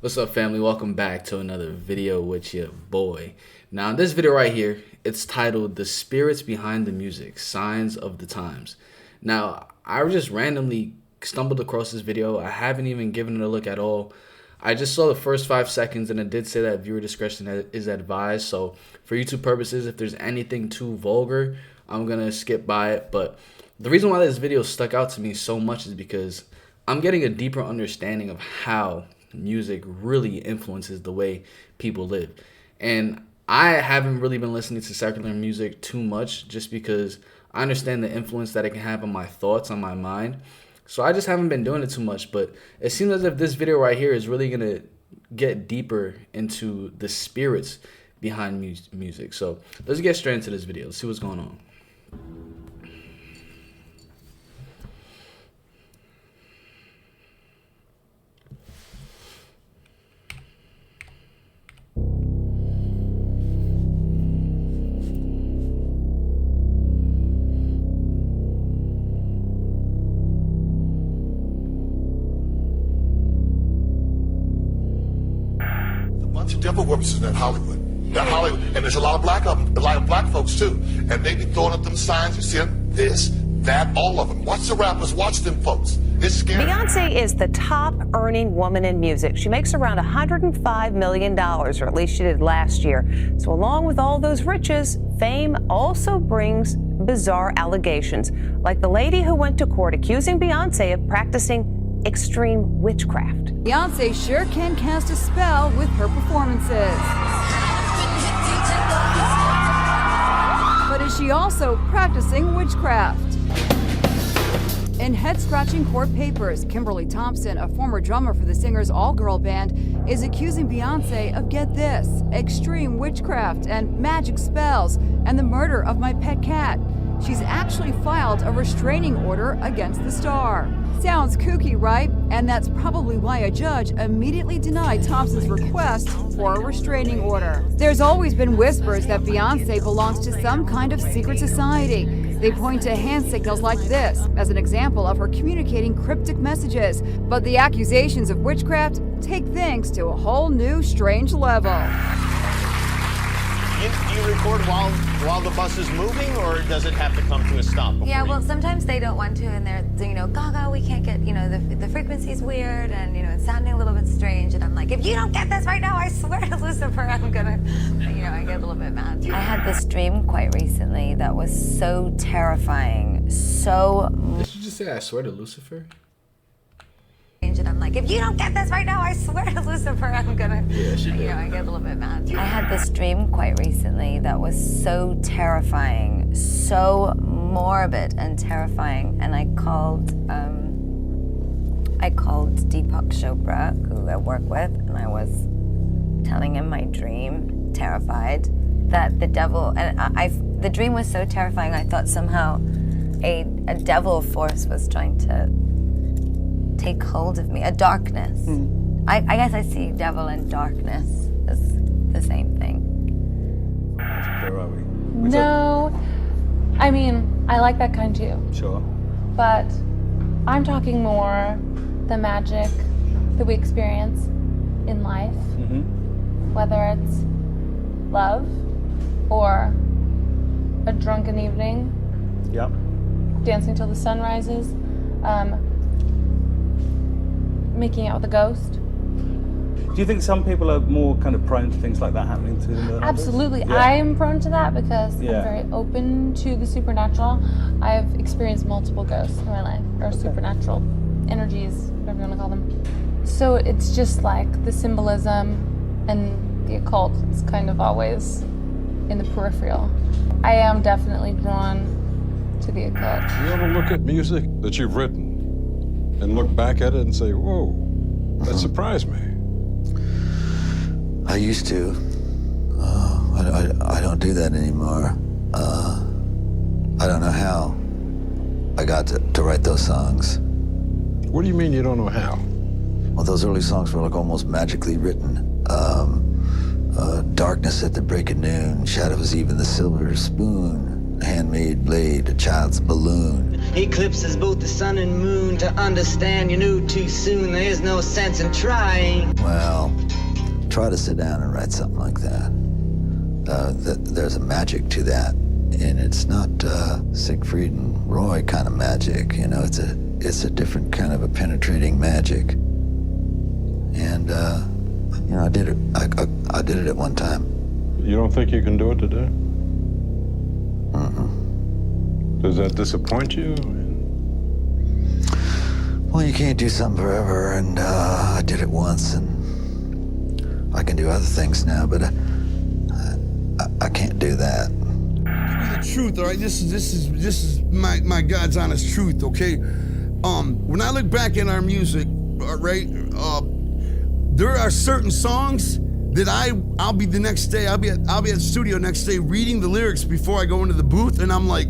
What's up, family? Welcome back to another video with your boy. Now, in this video right here, it's titled "The Spirits Behind the Music: Signs of the Times." Now, I just randomly stumbled across this video. I haven't even given it a look at all. I just saw the first 5 seconds, and it did say that viewer discretion is advised. So, for YouTube purposes, if there's anything too vulgar, I'm gonna skip by it. But the reason why this video stuck out to me so much is because I'm getting a deeper understanding of how music really influences the way people live. And I haven't really been listening to secular music too much just because I understand the influence that it can have on my thoughts, on my mind. So I just haven't been doing it too much, but it seems as if this video right here is really going to get deeper into the spirits behind music. So let's get straight into this video. Let's see what's going on. Bunch of devil worshippers in Hollywood. And there's a lot of black folks too. And they be throwing up them signs. You see them, this, that, all of them. Watch the rappers, watch them folks. It's scary. Beyonce is the top earning woman in music. She makes around $105 million, or at least she did last year. So along with all those riches, fame also brings bizarre allegations, like the lady who went to court accusing Beyonce of practicing extreme witchcraft. Beyonce sure can cast a spell with her performances. But is she also practicing witchcraft? In head-scratching court papers, Kimberly Thompson, a former drummer for the singer's all-girl band, is accusing Beyonce of, get this, extreme witchcraft and magic spells and the murder of my pet cat. She's actually filed a restraining order against the star. Sounds kooky, right? And that's probably why a judge immediately denied Thompson's request for a restraining order. There's always been whispers that Beyonce belongs to some kind of secret society. They point to hand signals like this as an example of her communicating cryptic messages. But the accusations of witchcraft take things to a whole new strange level. Do you record while the bus is moving, or does it have to come to a stop? Yeah, well, sometimes they don't want to, and they're, Gaga, we can't get, the frequency's weird, and, it's sounding a little bit strange, and I'm like, if you don't get this right now, I swear to Lucifer, I'm gonna, I get a little bit mad. I had this dream quite recently that was so terrifying, so... Did you just say, I swear to Lucifer? And I'm like, if you don't get this right now, I swear to Lucifer, I'm gonna, yeah, she did. I get a little bit mad. I had this dream quite recently that was so terrifying, so morbid and terrifying, and I called Deepak Chopra, who I work with, and I was telling him my dream, terrified, that the devil, and the dream was so terrifying, I thought somehow a devil force was trying to take hold of me, a darkness. I guess I see devil and darkness as the same thing. Where are we? No, I mean, I like that kind too. Sure. But I'm talking more the magic that we experience in life, whether it's love or a drunken evening, Yep. dancing till the sun rises, making out with a ghost. Do you think some people are more kind of prone to things like that happening to them than others? Absolutely. Yeah. I am prone to that because Yeah. I'm very open to the supernatural. I've experienced multiple ghosts in my life, or supernatural energies, whatever you want to call them. So it's just like the symbolism and the occult is kind of always in the peripheral. I am definitely drawn to the occult. You ever look at music that you've written and look back at it and say, whoa, that surprised me? I used to. I don't do that anymore. I don't know how I got to write those songs. What do you mean you don't know how? Well, those early songs were like almost magically written. Darkness at the break of noon, shadows even the silver spoon. handmade blade, a child's balloon. Eclipses both the sun and moon. To understand, you knew too soon. There is no sense in trying. Well, try to sit down and write something like that. There's a magic to that, and it's not Siegfried and Roy kind of magic. You know, it's a different kind of a penetrating magic. And you know, I did it. I did it at one time. You don't think you can do it today? Mm-mm. Does that disappoint you? Well, you can't do something forever, and I did it once, and I can do other things now, but I can't do that. The truth, all right. This is my God's honest truth, okay. When I look back at our music, right, there are certain songs that I'll be the next day. I'll be at the studio next day reading the lyrics before I go into the booth, and I'm like,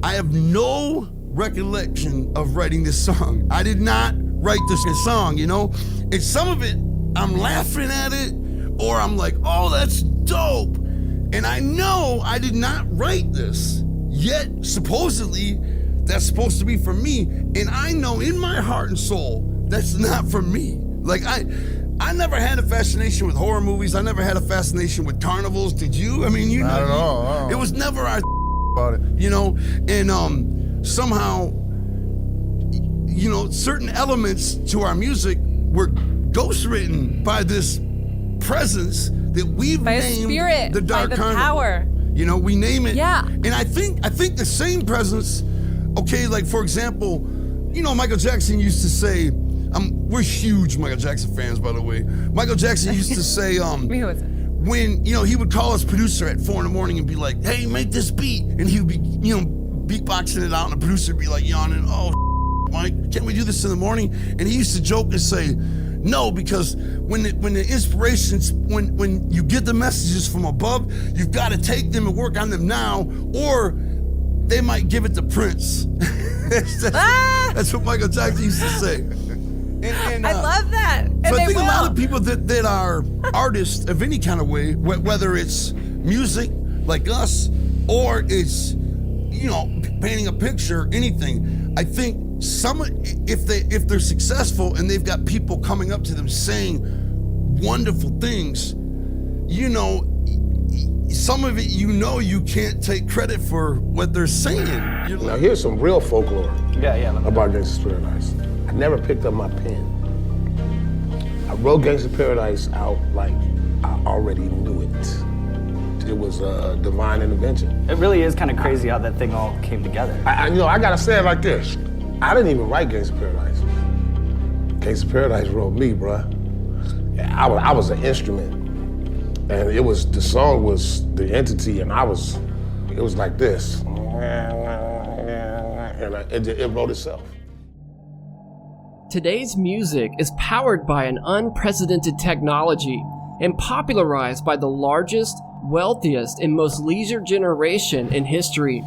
I have no recollection of writing this song. I did not write this song, you know. And some of it, I'm laughing at it, or I'm like, oh, that's dope. And I know I did not write this, yet supposedly that's supposed to be for me. And I know in my heart and soul that's not for me. Like I never had a fascination with horror movies. I never had a fascination with carnivals. Did you? I mean, you not know, at all. It was never our about it, you know. And somehow, you know, certain elements to our music were ghostwritten by this presence that we've by named a spirit, the Dark by the Carnival. power. You know, we name it. Yeah. And I think the same presence, okay, like for example, you know, Michael Jackson used to say, we're huge Michael Jackson fans, by the way. Michael Jackson used to say, when, you know, he would call his producer at 4 a.m. and be like, hey, make this beat. And he would be, you know, beatboxing it out, and the producer would be like yawning, oh, Mike, can't we do this in the morning? And he used to joke and say, no, because when the inspirations, when you get the messages from above, you've got to take them and work on them now, or they might give it to Prince. That's what Michael Jackson used to say. And, I love that. And so I they think will. a lot of people that are artists of any kind of way, whether it's music like us, or it's, you know, painting a picture, anything, I think if they're successful and they've got people coming up to them saying wonderful things, you know, some of it, you know, you can't take credit for what they're saying. Now here's some real folklore about Gangsta's Paradise. I never picked up my pen. I wrote Gangsta's Paradise out like I already knew it. It was a divine intervention. It really is kind of crazy how that thing all came together. You know, I gotta say it like this. I didn't even write Gangsta's Paradise. Gangsta's Paradise wrote me, bruh. I was an instrument. And the song was the entity, and it was like this. And it wrote itself. Today's music is powered by an unprecedented technology and popularized by the largest, wealthiest, and most leisure generation in history.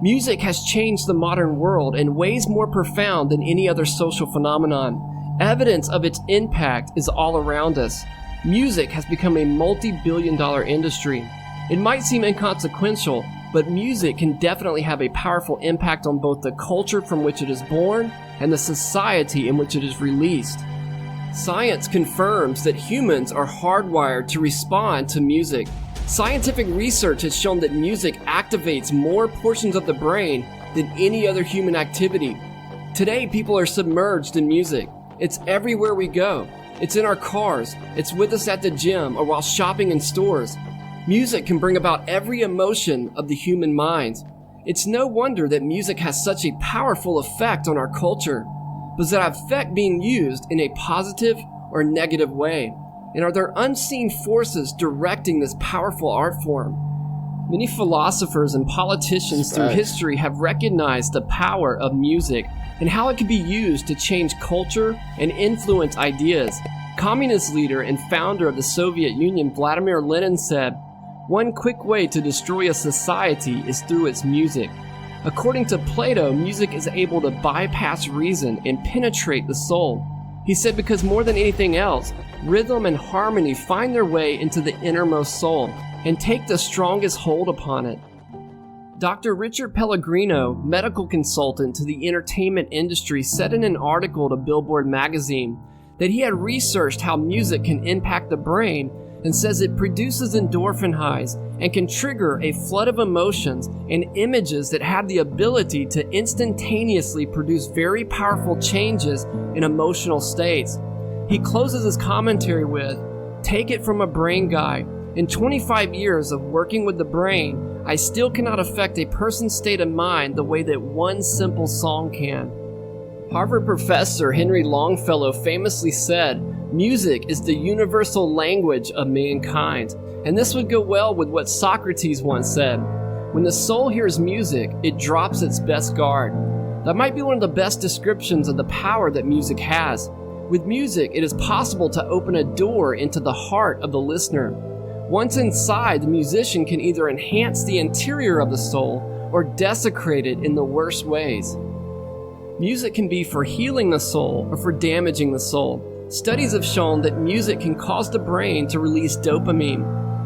Music has changed the modern world in ways more profound than any other social phenomenon. Evidence of its impact is all around us. Music has become a multi-billion-dollar industry. It might seem inconsequential, but music can definitely have a powerful impact on both the culture from which it is born and the society in which it is released. Science confirms that humans are hardwired to respond to music. Scientific research has shown that music activates more portions of the brain than any other human activity. Today, people are submerged in music. It's everywhere we go. It's in our cars. It's with us at the gym or while shopping in stores. Music can bring about every emotion of the human mind. It's no wonder that music has such a powerful effect on our culture. But is that effect being used in a positive or negative way? And are there unseen forces directing this powerful art form? Many philosophers and politicians through history have recognized the power of music and how it can be used to change culture and influence ideas. Communist leader and founder of the Soviet Union, Vladimir Lenin, said, "One quick way to destroy a society is through its music." According to Plato, music is able to bypass reason and penetrate the soul. He said because more than anything else, rhythm and harmony find their way into the innermost soul and take the strongest hold upon it. Dr. Richard Pellegrino, medical consultant to the entertainment industry, said in an article to Billboard magazine that he had researched how music can impact the brain and says it produces endorphin highs and can trigger a flood of emotions and images that have the ability to instantaneously produce very powerful changes in emotional states. He closes his commentary with, "Take it from a brain guy. In 25 years of working with the brain, I still cannot affect a person's state of mind the way that one simple song can." Harvard professor Henry Longfellow famously said, "Music is the universal language of mankind." And this would go well with what Socrates once said, "When the soul hears music, it drops its best guard." That might be one of the best descriptions of the power that music has. With music, it is possible to open a door into the heart of the listener. Once inside, the musician can either enhance the interior of the soul or desecrate it in the worst ways. Music can be for healing the soul or for damaging the soul. Studies have shown that music can cause the brain to release dopamine.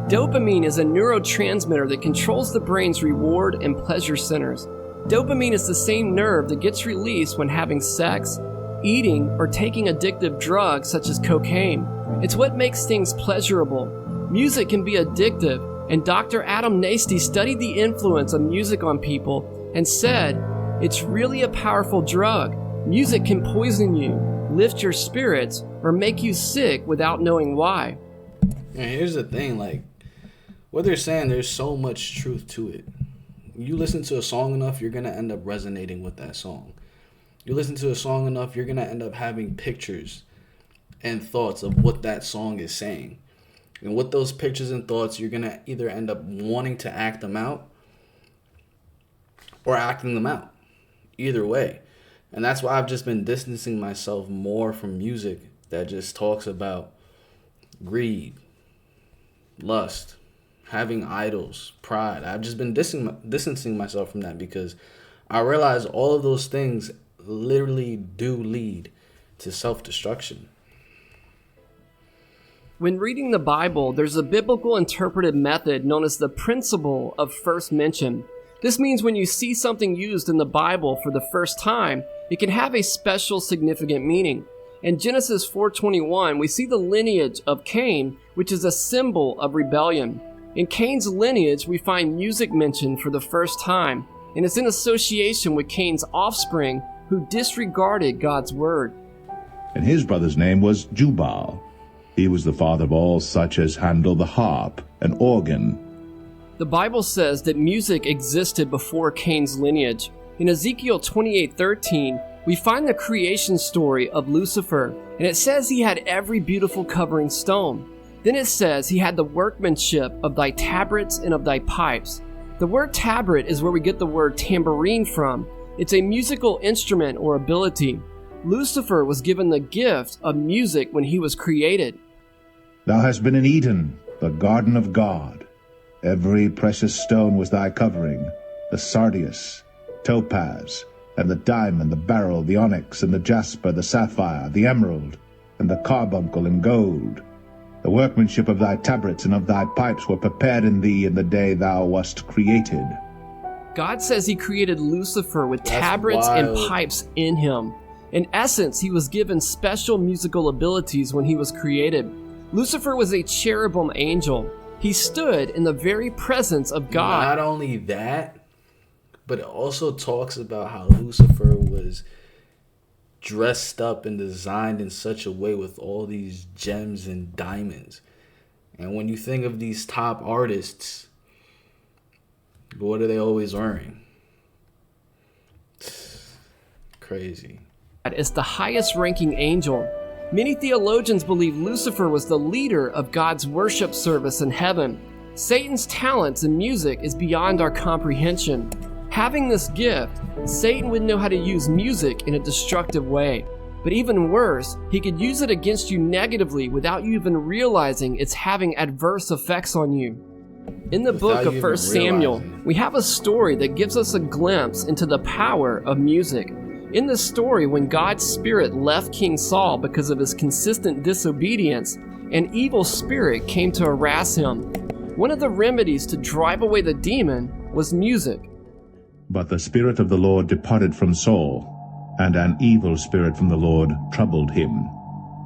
Dopamine is a neurotransmitter that controls the brain's reward and pleasure centers. Dopamine is the same nerve that gets released when having sex, eating, or taking addictive drugs such as cocaine. It's what makes things pleasurable. Music can be addictive, and Dr. Adam Nasty studied the influence of music on people and said, "It's really a powerful drug. Music can poison you, lift your spirits, or make you sick without knowing why." And here's the thing, like, what they're saying, there's so much truth to it. You listen to a song enough, you're going to end up resonating with that song. You listen to a song enough, you're going to end up having pictures and thoughts of what that song is saying. And with those pictures and thoughts, you're going to either end up wanting to act them out or acting them out. Either way. And that's why I've just been distancing myself more from music that just talks about greed, lust, having idols, pride. I've just been distancing myself from that because I realize all of those things literally do lead to self-destruction. When reading the Bible, there's a biblical interpretive method known as the principle of first mention. This means when you see something used in the Bible for the first time, it can have a special significant meaning. In Genesis 4:21, we see the lineage of Cain, which is a symbol of rebellion. In Cain's lineage, we find music mentioned for the first time, and it's in association with Cain's offspring who disregarded God's word. And his brother's name was Jubal. He was the father of all such as handle the harp and organ. The Bible says that music existed before Cain's lineage. In Ezekiel 28:13, we find the creation story of Lucifer, and it says he had every beautiful covering stone. Then it says he had the workmanship of thy tabrets and of thy pipes. The word tabret is where we get the word tambourine from. It's a musical instrument or ability. Lucifer was given the gift of music when he was created. Thou hast been in Eden, the garden of God. Every precious stone was thy covering, the sardius, topaz, and the diamond, the beryl, the onyx, and the jasper, the sapphire, the emerald, and the carbuncle, and gold. The workmanship of thy tabrets and of thy pipes were prepared in thee in the day thou wast created. God says he created Lucifer with tabrets and pipes in him. In essence, he was given special musical abilities when he was created. Lucifer was a cherubim angel. He stood in the very presence of God. Not only that, but it also talks about how Lucifer was dressed up and designed in such a way with all these gems and diamonds. And when you think of these top artists, what are they always wearing? Crazy. Is the highest ranking angel. Many theologians believe Lucifer was the leader of God's worship service in heaven. Satan's talents in music is beyond our comprehension. Having this gift, Satan would know how to use music in a destructive way. But even worse, he could use it against you negatively without you even realizing it's having adverse effects on you. In the book of 1 Samuel, we have a story that gives us a glimpse into the power of music. In this story, when God's spirit left King Saul because of his consistent disobedience, an evil spirit came to harass him. One of the remedies to drive away the demon was music. But the Spirit of the Lord departed from Saul, and an evil spirit from the Lord troubled him.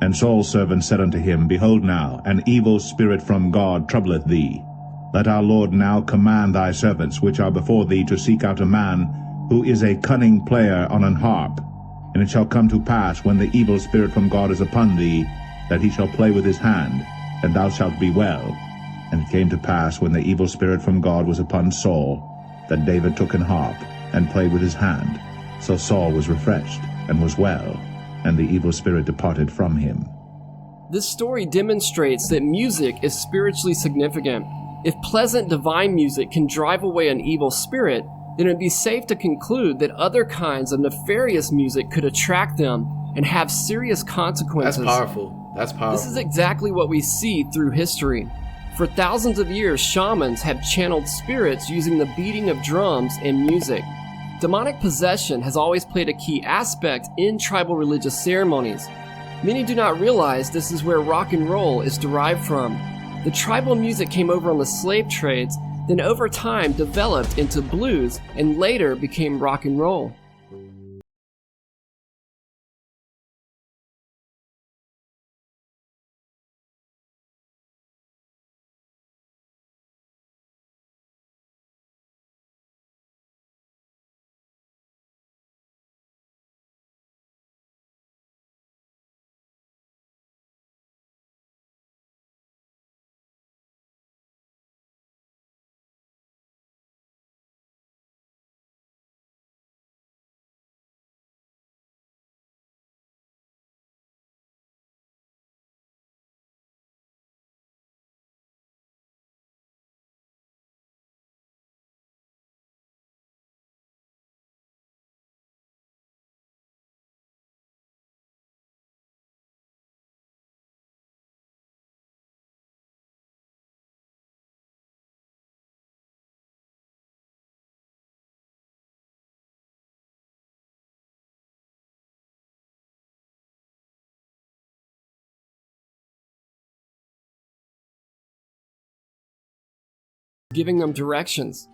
And Saul's servant said unto him, Behold now, an evil spirit from God troubleth thee. Let our Lord now command thy servants which are before thee to seek out a man who is a cunning player on an harp. And it shall come to pass, when the evil spirit from God is upon thee, that he shall play with his hand, and thou shalt be well. And it came to pass, when the evil spirit from God was upon Saul, that David took an harp, and played with his hand. So Saul was refreshed, and was well, and the evil spirit departed from him. This story demonstrates that music is spiritually significant. If pleasant divine music can drive away an evil spirit, then it would be safe to conclude that other kinds of nefarious music could attract them and have serious consequences. That's powerful. That's powerful. This is exactly what we see through history. For thousands of years, shamans have channeled spirits using the beating of drums and music. Demonic possession has always played a key aspect in tribal religious ceremonies. Many do not realize this is where rock and roll is derived from. The tribal music came over on the slave trades, then over time developed into blues and later became rock and roll. Giving them directions.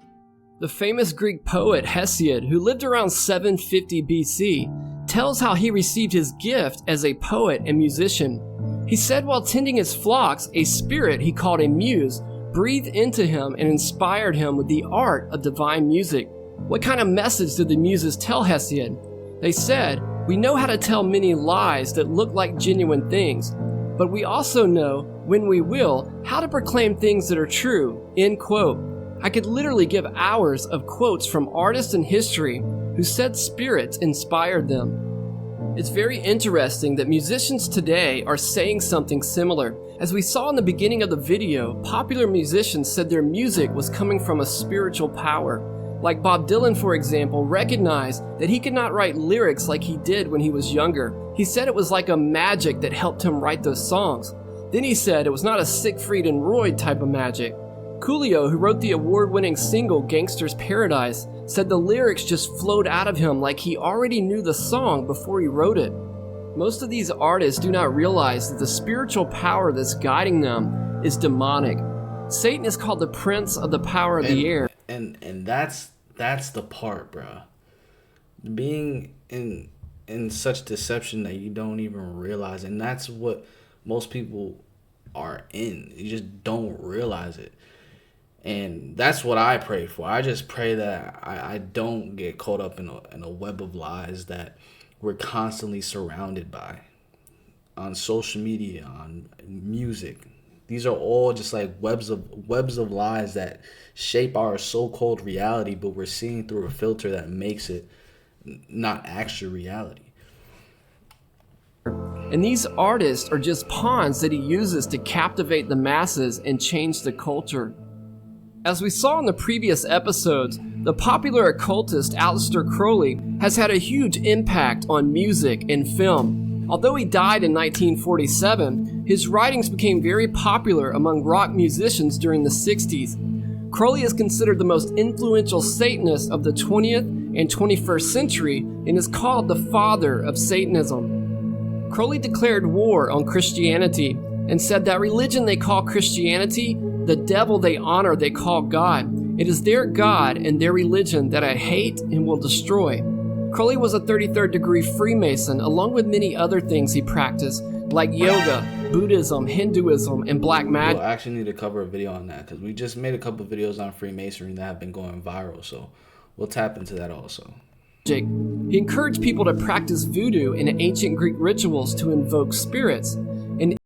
The famous Greek poet Hesiod, who lived around 750 BC, tells how he received his gift as a poet and musician. He said while tending his flocks, a spirit he called a muse breathed into him and inspired him with the art of divine music. What kind of message did the muses tell Hesiod? They said, "We know how to tell many lies that look like genuine things, but we also know, when we will, how to proclaim things that are true." End quote. I could literally give hours of quotes from artists in history who said spirits inspired them. It's very interesting that musicians today are saying something similar. As we saw in the beginning of the video, popular musicians said their music was coming from a spiritual power. Like Bob Dylan, for example, recognized that he could not write lyrics like he did when he was younger. He said it was like a magic that helped him write those songs. Then he said it was not a Siegfried and Roy type of magic. Coolio, who wrote the award-winning single Gangster's Paradise, said the lyrics just flowed out of him like he already knew the song before he wrote it. Most of these artists do not realize that the spiritual power that's guiding them is demonic. Satan is called the prince of the power of the air. And that's the part, bro. Being in such deception that you don't even realize, and that's what most people are in. You just don't realize it. And that's what I pray for. I just pray that I don't get caught up in a web of lies that we're constantly surrounded by on social media, on music. These are all just like webs of lies that shape our so-called reality, but we're seeing through a filter that makes it not actual reality. And these artists are just pawns that he uses to captivate the masses and change the culture. As we saw in the previous episodes, the popular occultist Aleister Crowley has had a huge impact on music and film. Although he died in 1947, his writings became very popular among rock musicians during the 60s. Crowley is considered the most influential Satanist of the 20th and 21st century and is called the father of Satanism. Crowley declared war on Christianity and said that religion they call Christianity, the devil they honor they call God, It is their God and their religion that I hate and will destroy. Crowley was a 33rd degree Freemason, along with many other things he practiced, like yoga, Buddhism, Hinduism, and black magic. We'll actually need to cover a video on that, because we just made a couple videos on Freemasonry that have been going viral, so we'll tap into that also. He encouraged people to practice voodoo and ancient Greek rituals to invoke spirits. And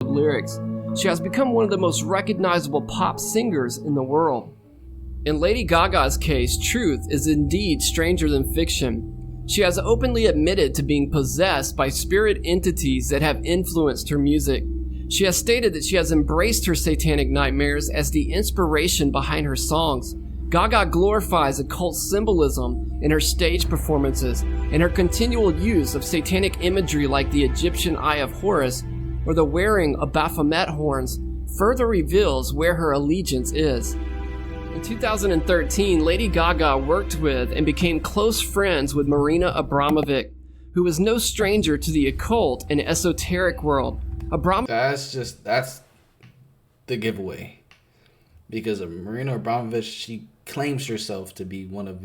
lyrics, she has become one of the most recognizable pop singers in the world. In Lady Gaga's case, truth is indeed stranger than fiction. She has openly admitted to being possessed by spirit entities that have influenced her music. She has stated that she has embraced her satanic nightmares as the inspiration behind her songs. Gaga glorifies occult symbolism in her stage performances, and her continual use of satanic imagery like the Egyptian Eye of Horus or the wearing of Baphomet horns further reveals where her allegiance is. In 2013, Lady Gaga worked with and became close friends with Marina Abramovic, who is no stranger to the occult and esoteric world. That's the giveaway. Because Marina Abramovic, she claims herself to be one of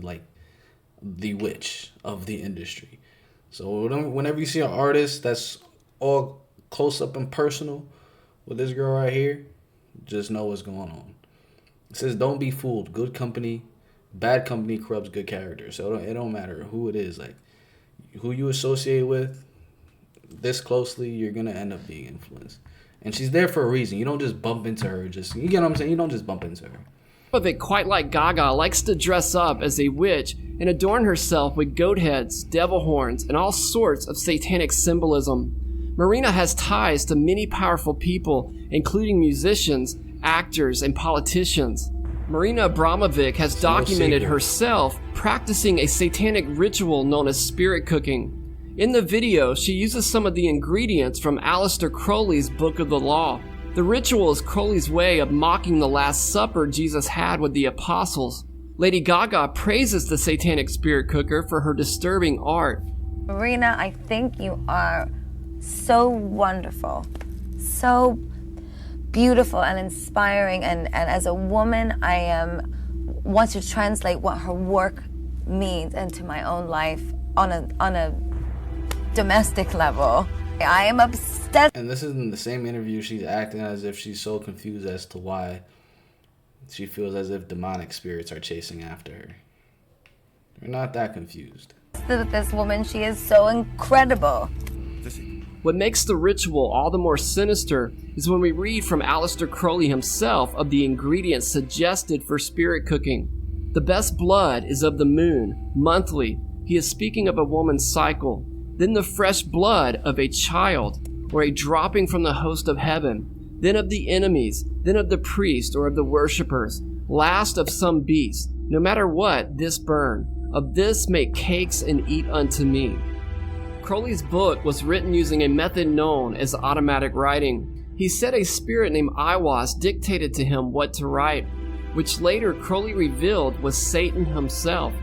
the witch of the industry. So whenever you see an artist that's all close up and personal with this girl right here, just know what's going on. It says, don't be fooled. Good company, bad company corrupts good character. So it don't matter who it is. Like, who you associate with this closely, you're going to end up being influenced. And she's there for a reason. You don't just bump into her. You get what I'm saying? You don't just bump into her. Abramovic, quite like Gaga, likes to dress up as a witch and adorn herself with goat heads, devil horns, and all sorts of satanic symbolism. Marina has ties to many powerful people, including musicians, actors, and politicians. Marina Abramovic has documented herself practicing a satanic ritual known as spirit cooking. In the video, she uses some of the ingredients from Aleister Crowley's Book of the Law. The ritual is Crowley's way of mocking the Last Supper Jesus had with the apostles. Lady Gaga praises the satanic spirit cooker for her disturbing art. Marina, I think you are so wonderful, so beautiful and inspiring, and as a woman I want to translate what her work means into my own life on a domestic level. I am obsessed. And this is in the same interview she's acting as if she's so confused as to why she feels as if demonic spirits are chasing after her. You're not that confused. With this woman, she is so incredible. What makes the ritual all the more sinister is when we read from Aleister Crowley himself of the ingredients suggested for spirit cooking. The best blood is of the moon, monthly. He is speaking of a woman's cycle. Then the fresh blood of a child, or a dropping from the host of heaven. Then of the enemies, then of the priest or of the worshippers. Last of some beast. No matter what, this burn. Of this make cakes and eat unto me. Crowley's book was written using a method known as automatic writing. He said a spirit named Aiwass dictated to him what to write, which later Crowley revealed was Satan himself.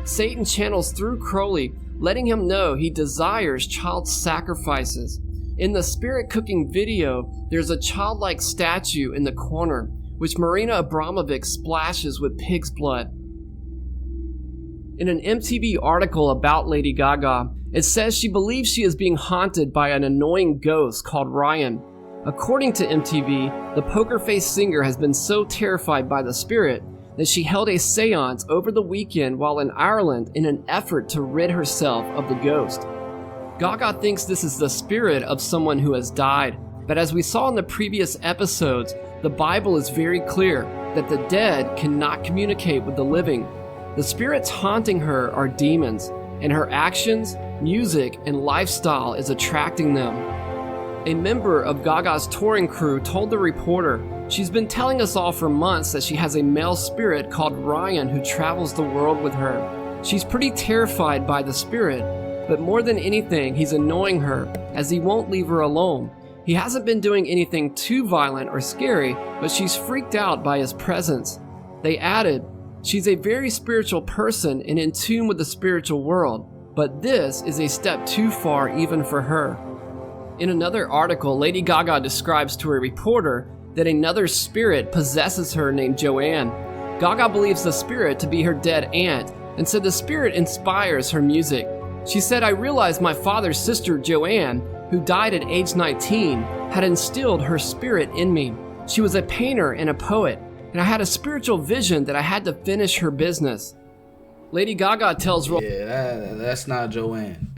Satan channels through Crowley, letting him know he desires child sacrifices. In the spirit cooking video, there's a childlike statue in the corner, which Marina Abramovic splashes with pig's blood. In an MTV article about Lady Gaga, it says she believes she is being haunted by an annoying ghost called Ryan. According to MTV, the poker-faced singer has been so terrified by the spirit that she held a seance over the weekend while in Ireland in an effort to rid herself of the ghost. Gaga thinks this is the spirit of someone who has died, but as we saw in the previous episodes, the Bible is very clear that the dead cannot communicate with the living. The spirits haunting her are demons, and her actions, music, and lifestyle is attracting them. A member of Gaga's touring crew told the reporter, "She's been telling us all for months that she has a male spirit called Ryan who travels the world with her. She's pretty terrified by the spirit, but more than anything, he's annoying her as he won't leave her alone. He hasn't been doing anything too violent or scary, but she's freaked out by his presence." They added, "She's a very spiritual person and in tune with the spiritual world, but this is a step too far even for her." In another article, Lady Gaga describes to a reporter that another spirit possesses her named Joanne. Gaga believes the spirit to be her dead aunt and said the spirit inspires her music. She said, "I realized my father's sister Joanne, who died at age 19, had instilled her spirit in me. She was a painter and a poet, and I had a spiritual vision that I had to finish her business." Lady Gaga tells that's not Joanne.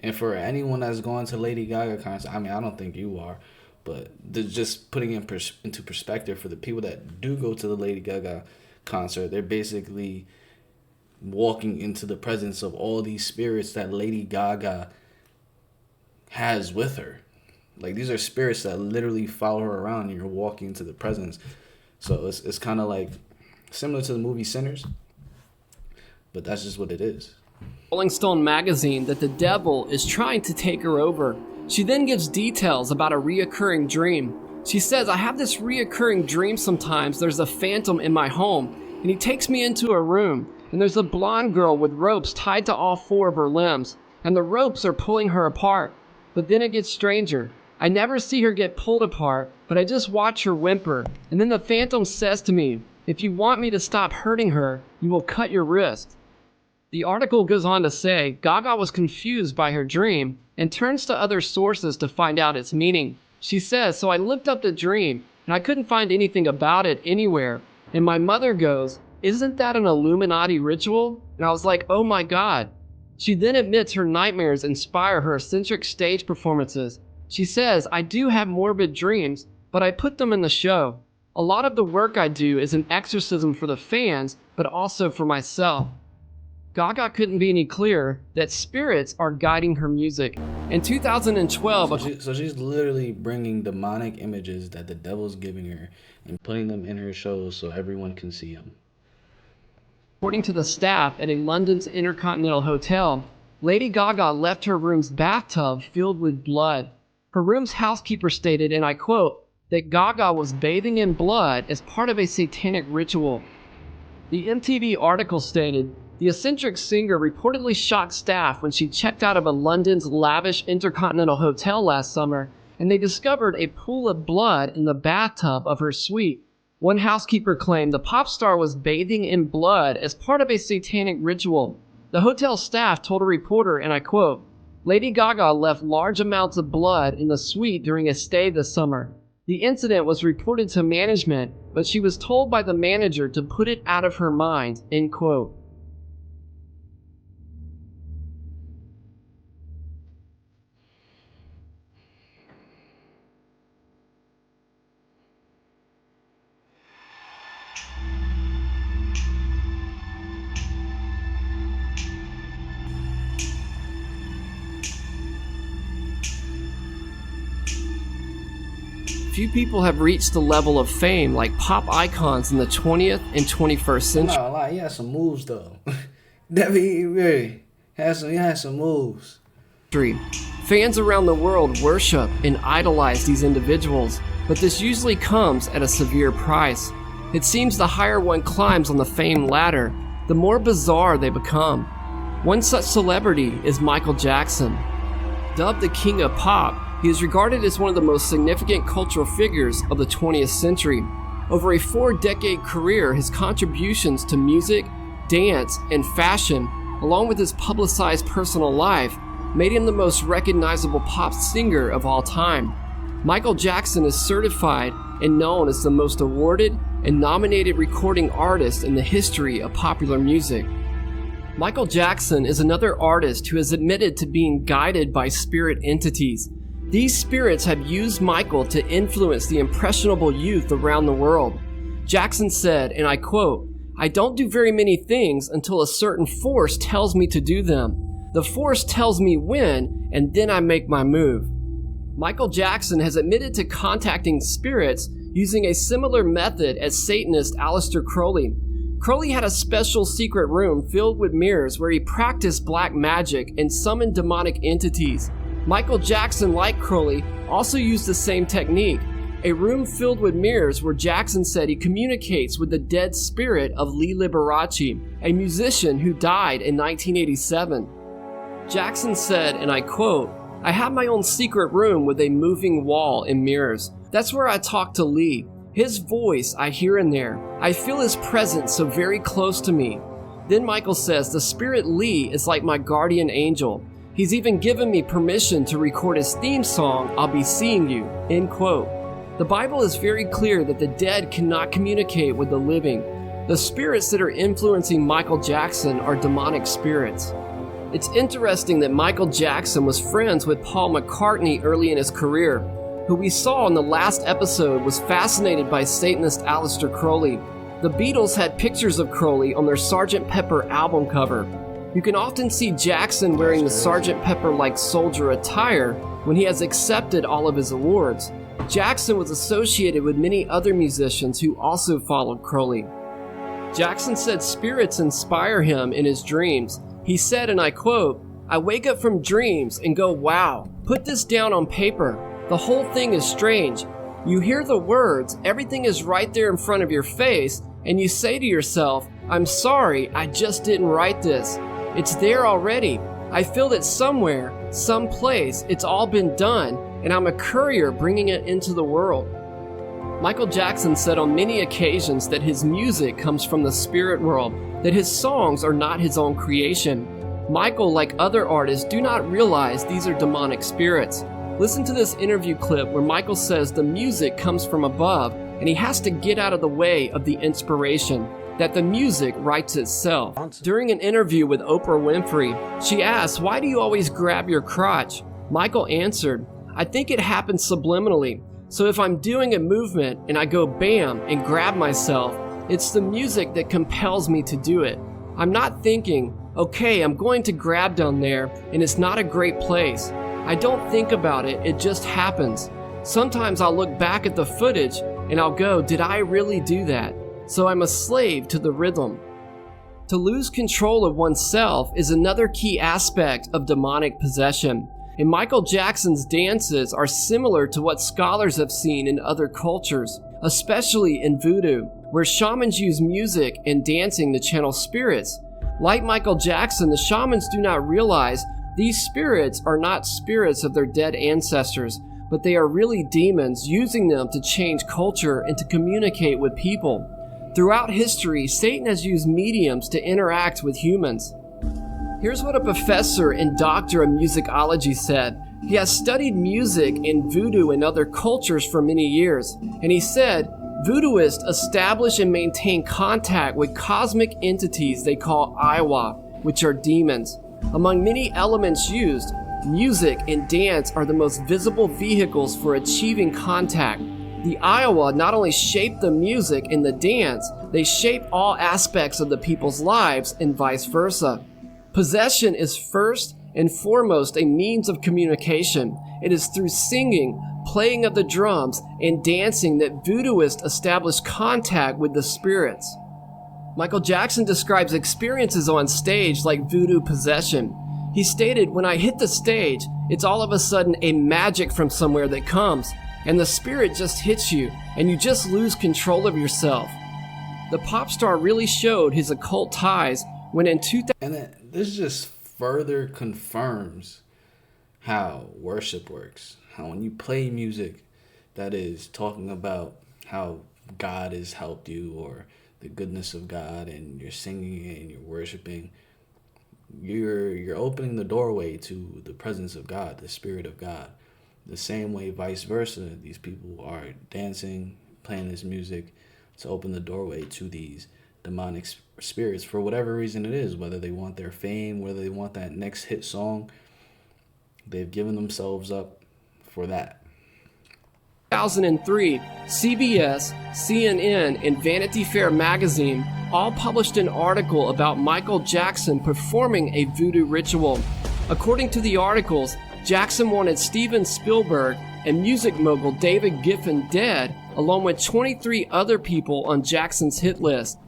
And for anyone that's going to Lady Gaga concert, I mean, I don't think you are, but just putting it into perspective for the people that do go to the Lady Gaga concert, they're basically walking into the presence of all these spirits that Lady Gaga has with her. Like, these are spirits that literally follow her around and you're walking into the presence. So it's kind of like similar to the movie Sinners, but that's just what it is. Rolling Stone magazine that the devil is trying to take her over. She then gives details about a reoccurring dream. She says, "I have this reoccurring dream sometimes. There's a phantom in my home, and he takes me into a room, and there's a blonde girl with ropes tied to all four of her limbs, and the ropes are pulling her apart. But then it gets stranger. I never see her get pulled apart, but I just watch her whimper, and then the phantom says to me, 'If you want me to stop hurting her, you will cut your wrist.'" The article goes on to say Gaga was confused by her dream and turns to other sources to find out its meaning. She says, "So I looked up the dream and I couldn't find anything about it anywhere. And my mother goes, 'Isn't that an Illuminati ritual?' And I was like, 'Oh my God.'" She then admits her nightmares inspire her eccentric stage performances. She says, "I do have morbid dreams, but I put them in the show. A lot of the work I do is an exorcism for the fans, but also for myself." Gaga couldn't be any clearer that spirits are guiding her music. In 2012... So she's literally bringing demonic images that the devil's giving her and putting them in her shows so everyone can see them. According to the staff at a London's Intercontinental Hotel, Lady Gaga left her room's bathtub filled with blood. Her room's housekeeper stated, and I quote, that Gaga was bathing in blood as part of a satanic ritual. The MTV article stated, the eccentric singer reportedly shocked staff when she checked out of a London's lavish Intercontinental Hotel last summer, and they discovered a pool of blood in the bathtub of her suite. One housekeeper claimed the pop star was bathing in blood as part of a satanic ritual. The hotel staff told a reporter, and I quote, "Lady Gaga left large amounts of blood in the suite during a stay this summer. The incident was reported to management, but she was told by the manager to put it out of her mind," end quote. Few people have reached the level of fame like pop icons in the 20th and 21st century. I'm not gonna lie, he had some moves though. He really had some moves. Fans around the world worship and idolize these individuals, but this usually comes at a severe price. It seems the higher one climbs on the fame ladder, the more bizarre they become. One such celebrity is Michael Jackson. Dubbed the King of Pop, He is regarded as one of the most significant cultural figures of the 20th century. Over a 4-decade career, his contributions to music, dance, and fashion, along with his publicized personal life, made him the most recognizable pop singer of all time. Michael Jackson is certified and known as the most awarded and nominated recording artist in the history of popular music. Michael Jackson is another artist who has admitted to being guided by spirit entities. These spirits have used Michael to influence the impressionable youth around the world. Jackson said, and I quote, "I don't do very many things until a certain force tells me to do them. The force tells me when, and then I make my move." Michael Jackson has admitted to contacting spirits using a similar method as Satanist Aleister Crowley. Crowley had a special secret room filled with mirrors where he practiced black magic and summoned demonic entities. Michael Jackson, like Crowley, also used the same technique, a room filled with mirrors where Jackson said he communicates with the dead spirit of Lee Liberace, a musician who died in 1987. Jackson said, and I quote, "I have my own secret room with a moving wall and mirrors. That's where I talk to Lee. His voice I hear in there. I feel his presence so very close to me." Then Michael says, "The spirit Lee is like my guardian angel. He's even given me permission to record his theme song, 'I'll Be Seeing You,'" end quote. The Bible is very clear that the dead cannot communicate with the living. The spirits that are influencing Michael Jackson are demonic spirits. It's interesting that Michael Jackson was friends with Paul McCartney early in his career, who we saw in the last episode was fascinated by Satanist Aleister Crowley. The Beatles had pictures of Crowley on their Sgt. Pepper album cover. You can often see Jackson wearing the Sgt. Pepper-like soldier attire when he has accepted all of his awards. Jackson was associated with many other musicians who also followed Crowley. Jackson said spirits inspire him in his dreams. He said, and I quote, "I wake up from dreams and go, wow, put this down on paper. The whole thing is strange. You hear the words, everything is right there in front of your face, and you say to yourself, I'm sorry, I just didn't write this. It's there already. I feel that somewhere, someplace, it's all been done, and I'm a courier bringing it into the world." Michael Jackson said on many occasions that his music comes from the spirit world, that his songs are not his own creation. Michael, like other artists, do not realize these are demonic spirits. Listen to this interview clip where Michael says the music comes from above and he has to get out of the way of the inspiration, that the music writes itself. During an interview with Oprah Winfrey, she asked, "Why do you always grab your crotch?" Michael answered, "I think it happens subliminally. So if I'm doing a movement and I go bam and grab myself, it's the music that compels me to do it. I'm not thinking, okay, I'm going to grab down there and it's not a great place. I don't think about it, it just happens. Sometimes I'll look back at the footage and I'll go, did I really do that? So I'm a slave to the rhythm." To lose control of oneself is another key aspect of demonic possession. And Michael Jackson's dances are similar to what scholars have seen in other cultures, especially in voodoo, where shamans use music and dancing to channel spirits. Like Michael Jackson, the shamans do not realize these spirits are not spirits of their dead ancestors, but they are really demons using them to change culture and to communicate with people. Throughout history, Satan has used mediums to interact with humans. Here's what a professor and doctor of musicology said. He has studied music in voodoo and other cultures for many years, and he said, voodooists establish and maintain contact with cosmic entities they call Aiwa, which are demons. Among many elements used, music and dance are the most visible vehicles for achieving contact. The Aiwa not only shape the music and the dance, they shape all aspects of the people's lives and vice versa. Possession is first and foremost a means of communication. It is through singing, playing of the drums, and dancing that voodooists establish contact with the spirits. Michael Jackson describes experiences on stage like voodoo possession. He stated, "When I hit the stage, it's all of a sudden a magic from somewhere that comes, and the spirit just hits you, and you just lose control of yourself." The pop star really showed his occult ties when in 2000... And this just further confirms how worship works. How when you play music that is talking about how God has helped you or the goodness of God, and you're singing it and you're worshiping, you're opening the doorway to the presence of God, the Spirit of God. The same way, vice versa, these people are dancing, playing this music to open the doorway to these demonic spirits for whatever reason it is, whether they want their fame, whether they want that next hit song. They've given themselves up for that. 2003, CBS, CNN, and Vanity Fair magazine all published an article about Michael Jackson performing a voodoo ritual. According to the articles, Jackson wanted Steven Spielberg and music mogul David Geffen dead, along with 23 other people on Jackson's hit list.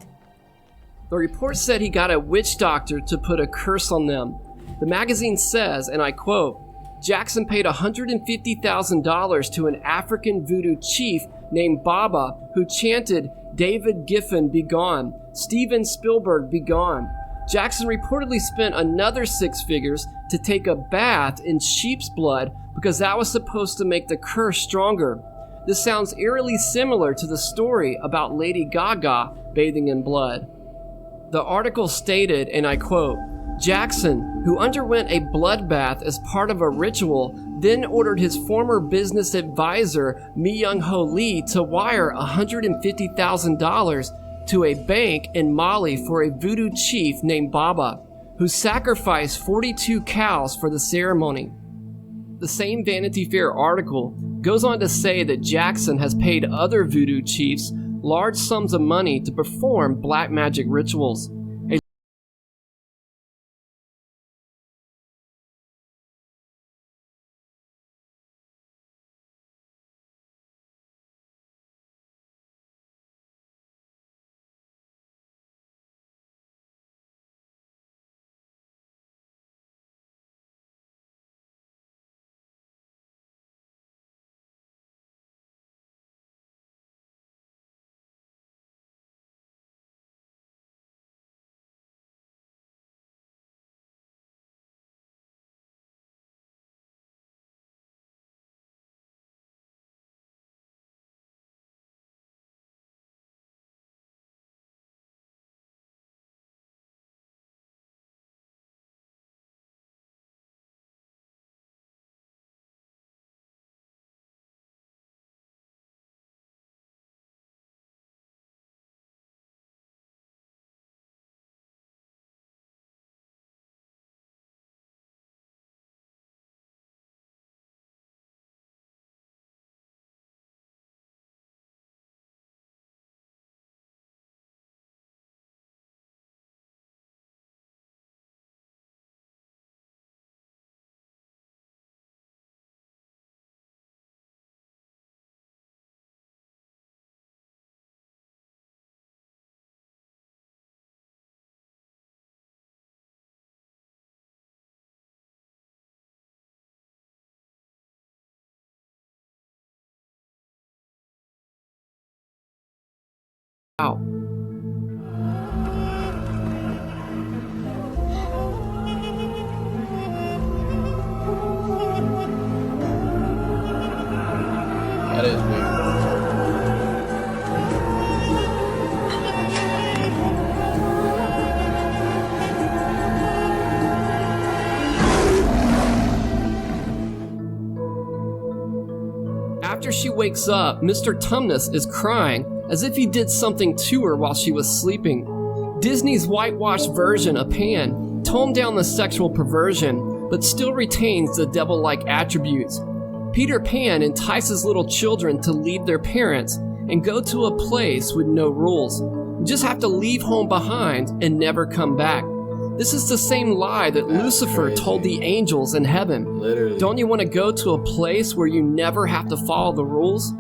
The report said he got a witch doctor to put a curse on them. The magazine says, and I quote, Jackson paid $150,000 to an African voodoo chief named Baba, who chanted, "David Geffen, be gone. Steven Spielberg, be gone." Jackson reportedly spent another 6 figures to take a bath in sheep's blood because that was supposed to make the curse stronger. This sounds eerily similar to the story about Lady Gaga bathing in blood. The article stated, and I quote, Jackson, who underwent a bloodbath as part of a ritual, then ordered his former business advisor, Mi-Young-Ho Lee, to wire $150,000 to a bank in Mali for a voodoo chief named Baba, who sacrificed 42 cows for the ceremony. The same Vanity Fair article goes on to say that Jackson has paid other voodoo chiefs large sums of money to perform black magic rituals. Wow. That is weird. After she wakes up, Mr. Tumnus is crying as if he did something to her while she was sleeping. Disney's whitewashed version of Pan toned down the sexual perversion, but still retains the devil-like attributes. Peter Pan entices little children to leave their parents and go to a place with no rules. You just have to leave home behind and never come back. This is the same lie that Lucifer told the angels in heaven. Literally. Don't you want to go to a place where you never have to follow the rules?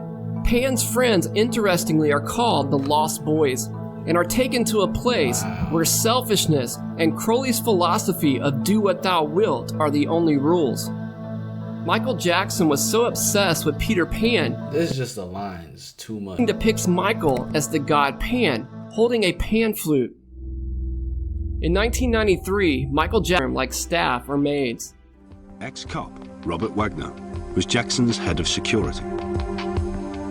Pan's friends, interestingly, are called the Lost Boys and are taken to a place where selfishness and Crowley's philosophy of do what thou wilt are the only rules. Michael Jackson was so obsessed with Peter Pan, this is just the lines too much. He depicts Michael as the god Pan, holding a pan flute. In 1993, Michael Jackson like staff or maids. Ex-cop Robert Wagner, was Jackson's head of security.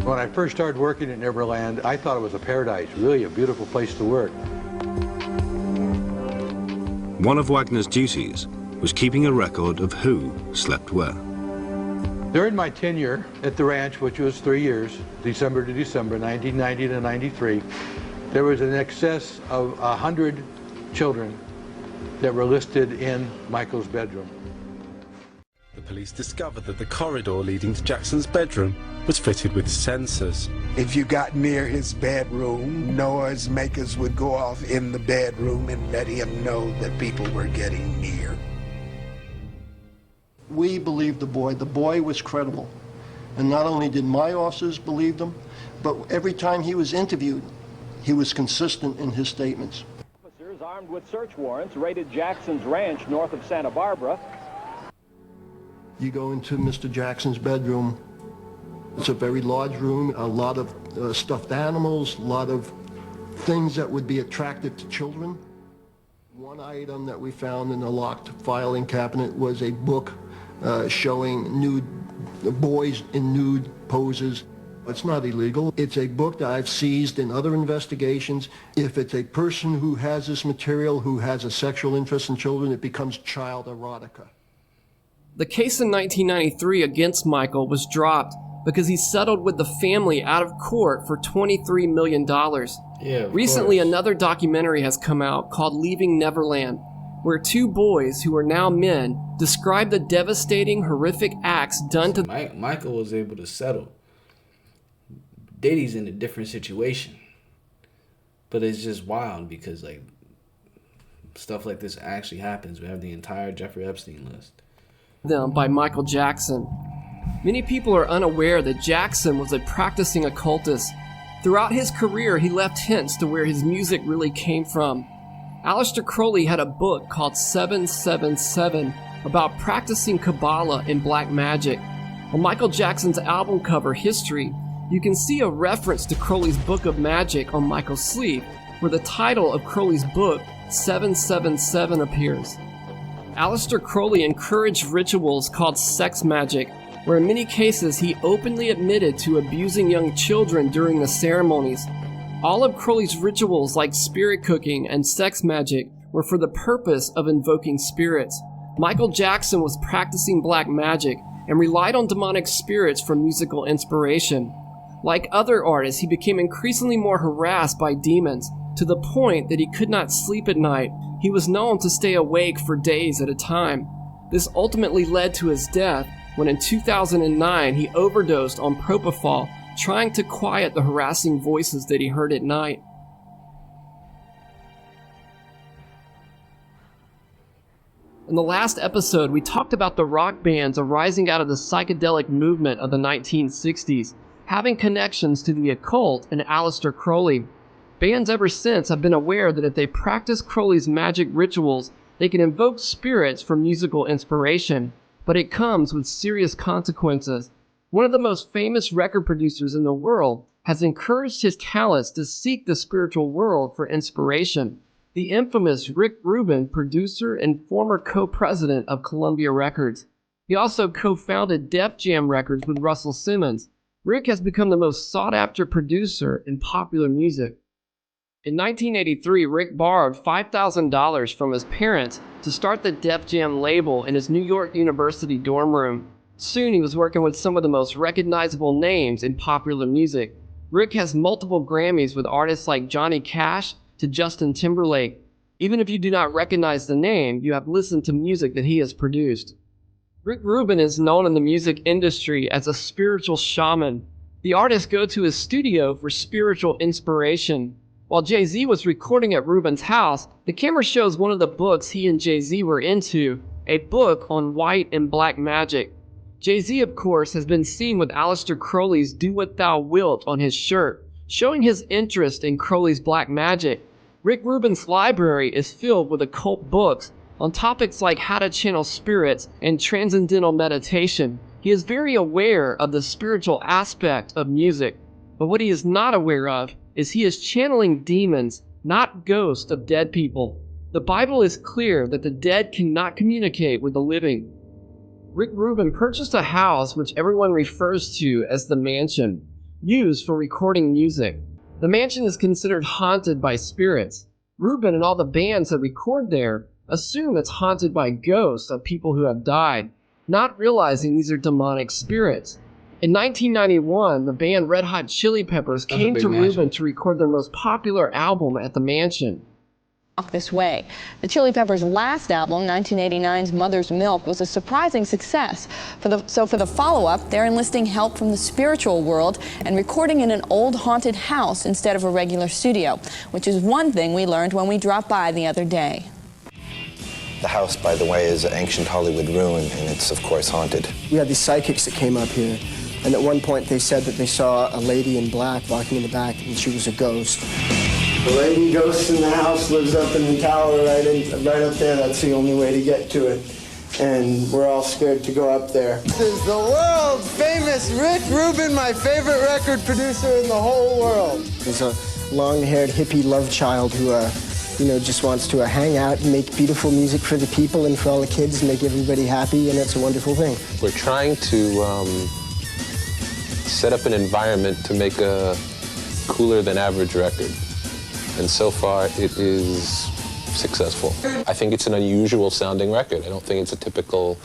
When I first started working at Neverland, I thought it was a paradise, really a beautiful place to work. One of Wagner's duties was keeping a record of who slept where. During my tenure at the ranch, which was 3 years, December to December, 1990 to 93, there was in excess of 100 children that were listed in Michael's bedroom. The police discovered that the corridor leading to Jackson's bedroom was fitted with sensors. If you got near his bedroom, noisemakers would go off in the bedroom and let him know that people were getting near. We believed the boy. The boy was credible. And not only did my officers believe them, but every time he was interviewed, he was consistent in his statements. Officers armed with search warrants raided Jackson's ranch north of Santa Barbara. You go into Mr. Jackson's bedroom. It's a very large room, a lot of stuffed animals, a lot of things that would be attractive to children. One item that we found in a locked filing cabinet was a book showing nude boys in nude poses. It's not illegal. It's a book that I've seized in other investigations. If it's a person who has this material, who has a sexual interest in children, it becomes child erotica. The case in 1993 against Michael was dropped because he settled with the family out of court for $23 million. Recently, another documentary has come out called Leaving Neverland, where two boys who are now men describe the devastating, horrific acts done to Michael was able to settle. Diddy's in a different situation. But it's just wild because like stuff like this actually happens. We have the entire Jeffrey Epstein list. Them by Michael Jackson. Many people are unaware that Jackson was a practicing occultist. Throughout his career, he left hints to where his music really came from. Aleister Crowley had a book called 777 about practicing Kabbalah and black magic. On Michael Jackson's album cover, History, you can see a reference to Crowley's Book of Magic on Michael's sleeve, where the title of Crowley's book, 777, appears. Aleister Crowley encouraged rituals called sex magic, where in many cases he openly admitted to abusing young children during the ceremonies. All of Crowley's rituals, like spirit cooking and sex magic, were for the purpose of invoking spirits. Michael Jackson was practicing black magic and relied on demonic spirits for musical inspiration. Like other artists, he became increasingly more harassed by demons, to the point that he could not sleep at night. He was known to stay awake for days at a time. This ultimately led to his death when in 2009 he overdosed on propofol, trying to quiet the harassing voices that he heard at night. In the last episode, we talked about the rock bands arising out of the psychedelic movement of the 1960s, having connections to the occult and Aleister Crowley. Bands ever since have been aware that if they practice Crowley's magic rituals, they can invoke spirits for musical inspiration, but it comes with serious consequences. One of the most famous record producers in the world has encouraged his talents to seek the spiritual world for inspiration. The infamous Rick Rubin, producer and former co-president of Columbia Records. He also co-founded Def Jam Records with Russell Simmons. Rick has become the most sought-after producer in popular music. In 1983, Rick borrowed $5,000 from his parents to start the Def Jam label in his New York University dorm room. Soon he was working with some of the most recognizable names in popular music. Rick has multiple Grammys with artists like Johnny Cash to Justin Timberlake. Even if you do not recognize the name, you have listened to music that he has produced. Rick Rubin is known in the music industry as a spiritual shaman. The artists go to his studio for spiritual inspiration. While Jay-Z was recording at Rubin's house, the camera shows one of the books he and Jay-Z were into, a book on white and black magic. Jay-Z, of course, has been seen with Aleister Crowley's Do What Thou Wilt on his shirt, showing his interest in Crowley's black magic. Rick Rubin's library is filled with occult books on topics like how to channel spirits and transcendental meditation. He is very aware of the spiritual aspect of music, but what he is not aware of is he is channeling demons, not ghosts of dead people. The Bible is clear that the dead cannot communicate with the living. Rick Rubin purchased a house which everyone refers to as the mansion, used for recording music. The mansion is considered haunted by spirits. Rubin and all the bands that record there assume it's haunted by ghosts of people who have died, not realizing these are demonic spirits. In 1991, the band Red Hot Chili Peppers came to Rubin to record their most popular album at the mansion. This way. The Chili Peppers' last album, 1989's Mother's Milk, was a surprising success. So for the follow-up, they're enlisting help from the spiritual world and recording in an old haunted house instead of a regular studio, which is one thing we learned when we dropped by the other day. The house, by the way, is an ancient Hollywood ruin, and it's, of course, haunted. We had these psychics that came up here, and at one point they said that they saw a lady in black walking in the back, and she was a ghost. The lady ghost in the house lives up in the tower right up there. That's the only way to get to it. And we're all scared to go up there. This is the world famous Rick Rubin, my favorite record producer in the whole world. He's a long-haired hippie love child who, just wants to hang out and make beautiful music for the people and for all the kids and make everybody happy, and it's a wonderful thing. We're trying to set up an environment to make a cooler than average record. And so far, it is successful. I think it's an unusual sounding record. I don't think it's a typical,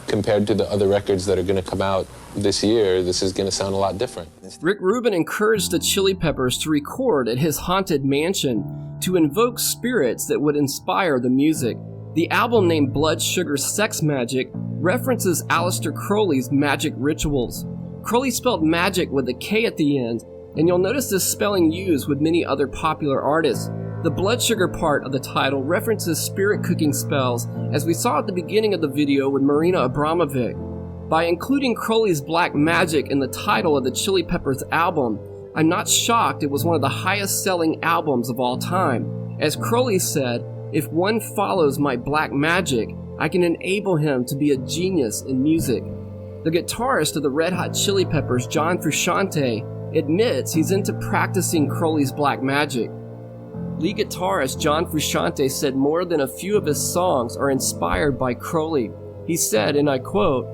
compared to the other records that are going to come out this year, this is going to sound a lot different. Rick Rubin encouraged the Chili Peppers to record at his haunted mansion to invoke spirits that would inspire the music. The album named Blood Sugar Sex Magic references Aleister Crowley's magic rituals. Crowley spelled magic with a K at the end, and you'll notice this spelling used with many other popular artists. The blood sugar part of the title references spirit cooking spells, as we saw at the beginning of the video with Marina Abramovic. By including Crowley's black magic in the title of the Chili Peppers album, I'm not shocked it was one of the highest selling albums of all time. As Crowley said, if one follows my black magic, I can enable him to be a genius in music. The guitarist of the Red Hot Chili Peppers, John Frusciante, admits he's into practicing Crowley's black magic. Lead guitarist John Frusciante said more than a few of his songs are inspired by Crowley. He said, and I quote,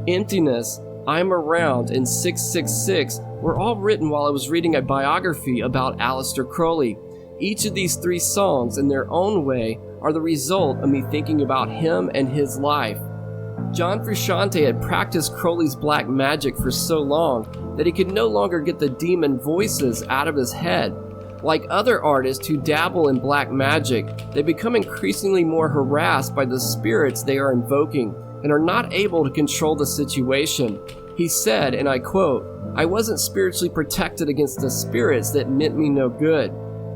"Emptiness, I'm Around, and 666 were all written while I was reading a biography about Aleister Crowley. Each of these three songs, in their own way, are the result of me thinking about him and his life." John Frusciante had practiced Crowley's black magic for so long that he could no longer get the demon voices out of his head. Like other artists who dabble in black magic, they become increasingly more harassed by the spirits they are invoking and are not able to control the situation. He said, and I quote, "I wasn't spiritually protected against the spirits that meant me no good.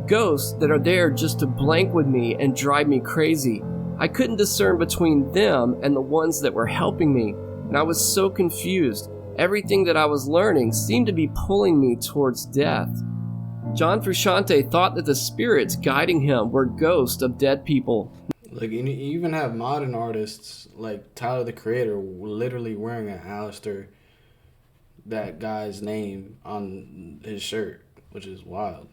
Ghosts that are there just to blank with me and drive me crazy. I couldn't discern between them and the ones that were helping me, and I was so confused. Everything that I was learning seemed to be pulling me towards death." John Frusciante thought that the spirits guiding him were ghosts of dead people. Like, you even have modern artists like Tyler the Creator literally wearing an Aleister, that guy's name, on his shirt, which is wild.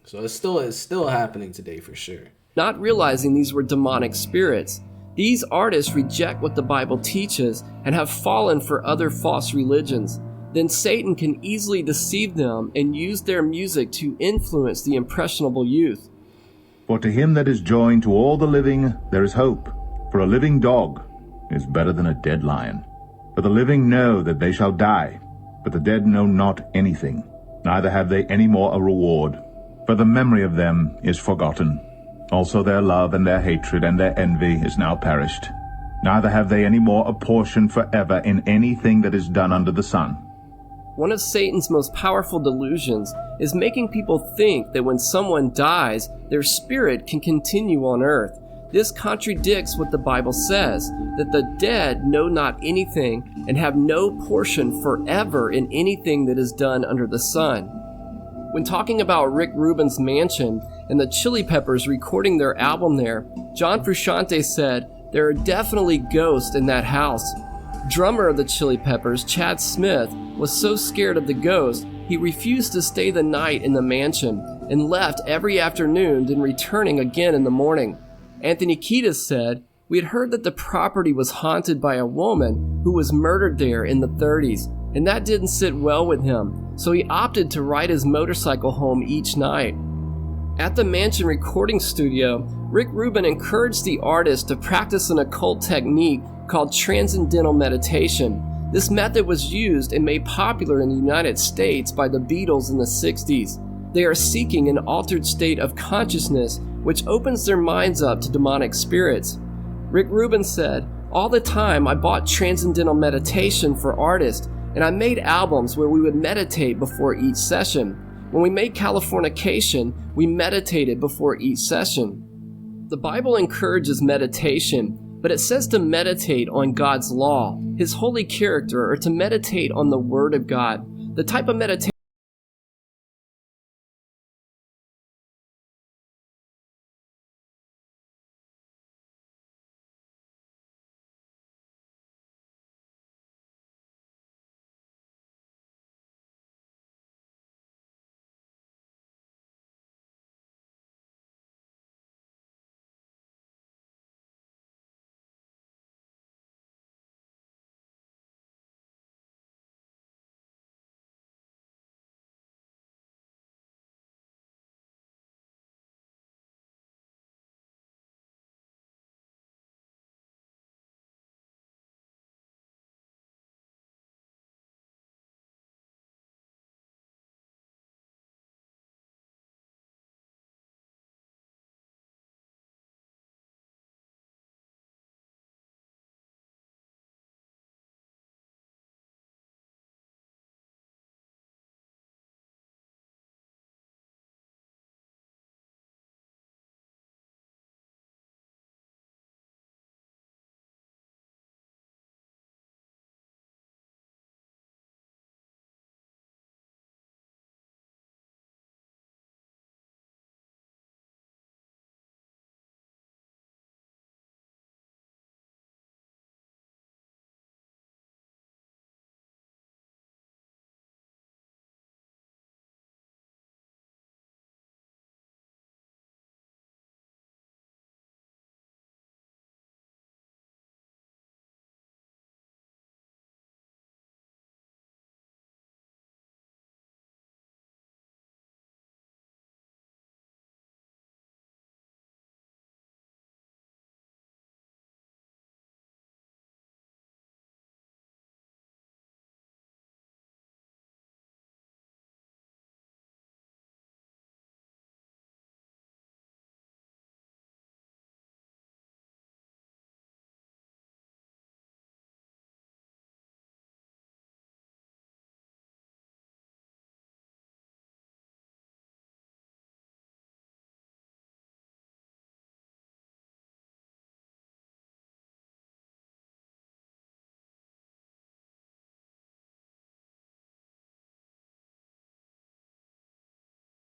So it's still happening today for sure. Not realizing these were demonic spirits, these artists reject what the Bible teaches and have fallen for other false religions. Then Satan can easily deceive them and use their music to influence the impressionable youth. For to him that is joined to all the living there is hope. For a living dog is better than a dead lion. For the living know that they shall die, but the dead know not anything, neither have they any more a reward. For the memory of them is forgotten. Also their love and their hatred and their envy is now perished. Neither have they any more a portion forever in anything that is done under the sun. One of Satan's most powerful delusions is making people think that when someone dies, their spirit can continue on earth. This contradicts what the Bible says, that the dead know not anything and have no portion forever in anything that is done under the sun. When talking about Rick Rubin's mansion and the Chili Peppers recording their album there, John Frusciante said, "There are definitely ghosts in that house." Drummer of the Chili Peppers, Chad Smith, was so scared of the ghost, he refused to stay the night in the mansion and left every afternoon, then returning again in the morning. Anthony Kiedis said, We had heard that the property was haunted by a woman who was murdered there in the 30s, and that didn't sit well with him, so he opted to ride his motorcycle home each night. At the mansion recording studio, Rick Rubin encouraged the artist to practice an occult technique called transcendental meditation. This method was used and made popular in the United States by the Beatles in the 60s. They are seeking an altered state of consciousness which opens their minds up to demonic spirits. Rick Rubin said, "All the time I bought transcendental meditation for artists, and I made albums where we would meditate before each session. When we made Californication, we meditated before each session." The Bible encourages meditation, but it says to meditate on God's law, His holy character, or to meditate on the Word of God. The type of meditation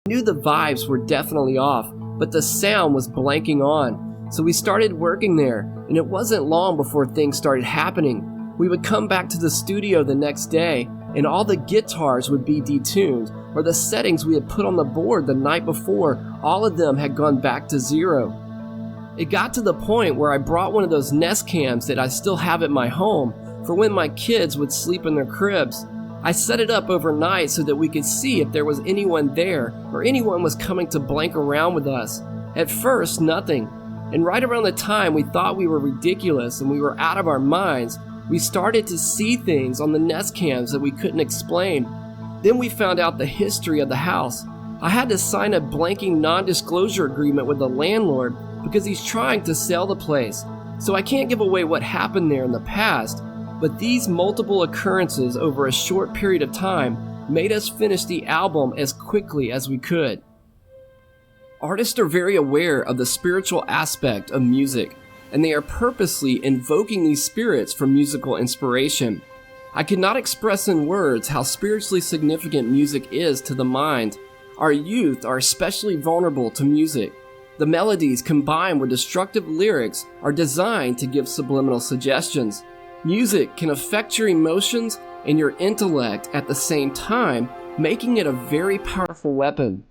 knew the vibes were definitely off, but the sound was blanking on. So we started working there, and it wasn't long before things started happening. We would come back to the studio the next day, and all the guitars would be detuned, or the settings we had put on the board the night before, all of them had gone back to zero. It got to the point where I brought one of those Nest cams that I still have at my home for when my kids would sleep in their cribs. I set it up overnight so that we could see if there was anyone there or anyone was coming to blank around with us. At first, nothing. And right around the time we thought we were ridiculous and we were out of our minds, we started to see things on the Nest cams that we couldn't explain. Then we found out the history of the house. I had to sign a blanking non-disclosure agreement with the landlord because he's trying to sell the place. So I can't give away what happened there in the past, but these multiple occurrences over a short period of time made us finish the album as quickly as we could. Artists are very aware of the spiritual aspect of music, and they are purposely invoking these spirits for musical inspiration. I cannot express in words how spiritually significant music is to the mind. Our youth are especially vulnerable to music. The melodies combined with destructive lyrics are designed to give subliminal suggestions. Music can affect your emotions and your intellect at the same time, making it a very powerful weapon.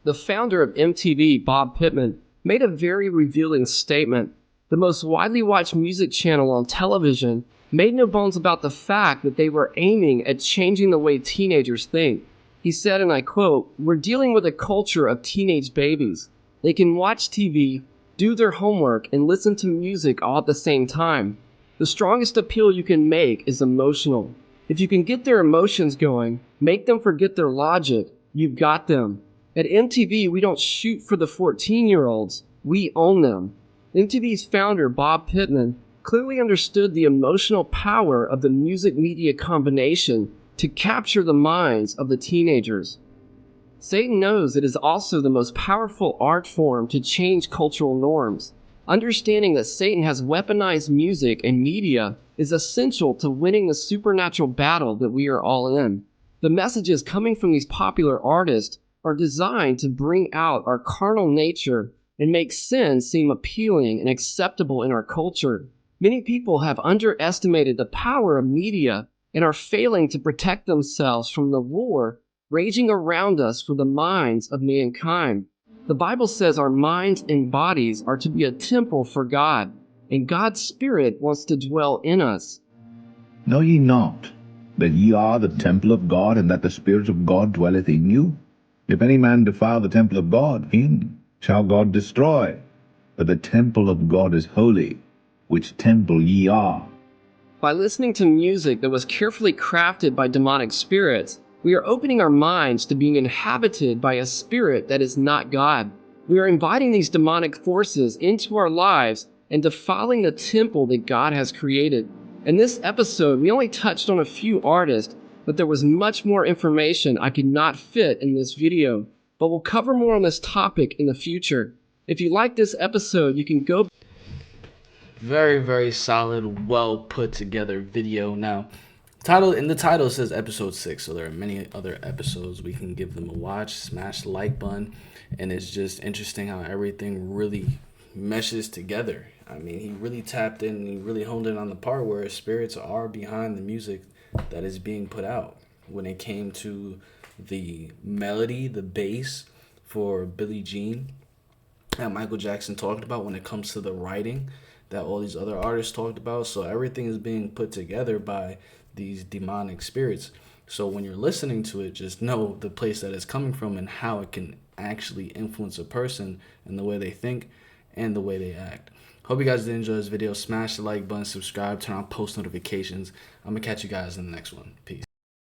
The founder of MTV, Bob Pittman, made a very revealing statement. the most widely watched music channel on television, made no bones about the fact that they were aiming at changing the way teenagers think. He said, and I quote, "We're dealing with a culture of teenage babies. They can watch TV, do their homework, and listen to music all at the same time. The strongest appeal you can make is emotional. If you can get their emotions going, make them forget their logic, you've got them. At MTV, we don't shoot for the 14-year-olds, we own them." MTV's founder, Bob Pittman, clearly understood the emotional power of the music media combination to capture the minds of the teenagers. Satan knows it is also the most powerful art form to change cultural norms. Understanding that Satan has weaponized music and media is essential to winning the supernatural battle that we are all in. The messages coming from these popular artists are designed to bring out our carnal nature and make sin seem appealing and acceptable in our culture. Many people have underestimated the power of media and are failing to protect themselves from the war raging around us for the minds of mankind. The Bible says our minds and bodies are to be a temple for God, and God's Spirit wants to dwell in us. Know ye not that ye are the temple of God, and that the Spirit of God dwelleth in you? If any man defile the temple of God, him shall God destroy. For the temple of God is holy, which temple ye are. By listening to music that was carefully crafted by demonic spirits, we are opening our minds to being inhabited by a spirit that is not God. We are inviting these demonic forces into our lives and defiling the temple that God has created. In this episode, we only touched on a few artists, but there was much more information I could not fit in this video. But we'll cover more on this topic in the future. If you like this episode, you can go. Very, very solid, well put together video. Now, in the title it says episode 6, so there are many other episodes. We can give them a watch, smash the like button, and it's just interesting how everything really meshes together. I mean, he really tapped in, he really honed in on the part where spirits are behind the music that is being put out. When it came to the melody, the bass for Billie Jean that Michael Jackson talked about, when it comes to the writing that all these other artists talked about. So everything is being put together by these demonic spirits. So when you're listening to it, just know the place that it's coming from and how it can actually influence a person and the way they think and the way they act. Hope you guys did enjoy this video. Smash the like button, subscribe, turn on post notifications. I'm gonna catch you guys in the next one. Peace.